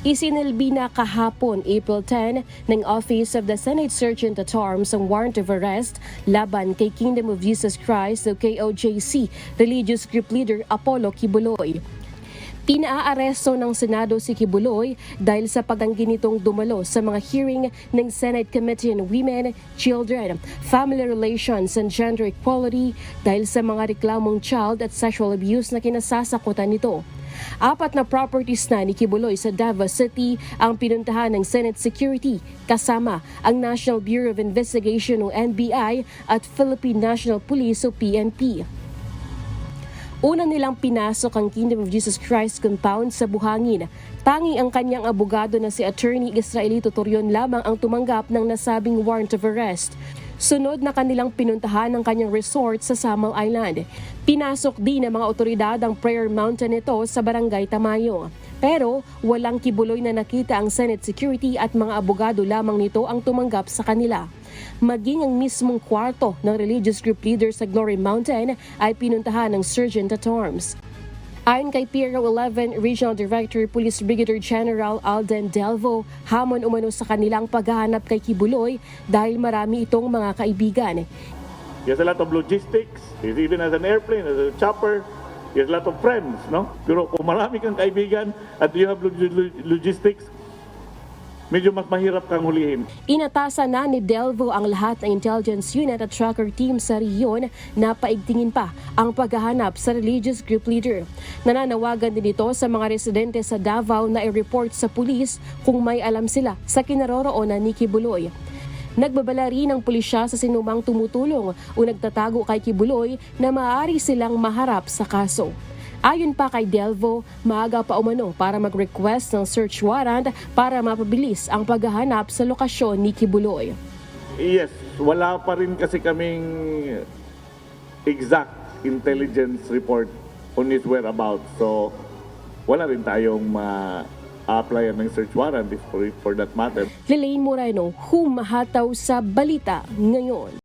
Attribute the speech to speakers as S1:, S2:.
S1: Isinilbi na kahapon, April 10, ng Office of the Senate Sergeant at Arms ang warrant of arrest laban kay Kingdom of Jesus Christ o KOJC religious group leader Apollo Kibuloy. Pinaaresto ng Senado si Kibuloy dahil sa pag-angkin nitong dumalo sa mga hearing ng Senate Committee on Women, Children, Family Relations and Gender Equality dahil sa mga reklamong child at sexual abuse na kinasasakutan nito. 4 na properties na ni Kibuloy sa Davao City ang pinuntahan ng Senate Security kasama ang National Bureau of Investigation o NBI at Philippine National Police o PNP. Una nilang pinasok ang Kingdom of Jesus Christ compound sa Buhangin. Tanging ang kanyang abogado na si Attorney Israelito Torion lamang ang tumanggap ng nasabing warrant of arrest. Sunod na kanilang pinuntahan ang kanyang resort sa Samal Island. Pinasok din ng mga otoridad ang Prayer Mountain nito sa Barangay Tamayo. Pero walang Kibuloy na nakita ang Senate Security at mga abogado lamang nito ang tumanggap sa kanila. Maging ang mismong kwarto ng religious group leader sa Glory Mountain ay pinuntahan ng Sergeant at Arms. Ayon kay Piero 11 Regional Director Police Brigadier General Alden Delvo, hamon umano sa kanilang paghahanap kay Kibuloy dahil marami itong mga kaibigan.
S2: He has a lot of logistics, he's even as an airplane, as a chopper, he has a lot of friends, no? Pero kung marami kang kaibigan at you have logistics, medyo mas mahirap kang hulihin.
S1: Inatasan na ni Delvo ang lahat ng intelligence unit at tracker team sa riyon na paigtingin pa ang paghahanap sa religious group leader. Nananawagan din ito sa mga residente sa Davao na i-report sa pulis kung may alam sila sa kinaroroonan ni Kibuloy. Nagbabala rin ang pulisya sa sinumang tumutulong o nagtatago kay Kibuloy na maaari silang maharap sa kaso. Ayon pa kay Delvo, maaga pa umano para mag-request ng search warrant para mapabilis ang paghahanap sa lokasyon ni Kibuloy.
S2: Yes, wala pa rin kasi kaming exact intelligence report on his whereabouts. So, wala rin tayong ma-applyan ng search warrant for that matter.
S1: Lelaine Moreno, humahataw sa Balita Ngayon.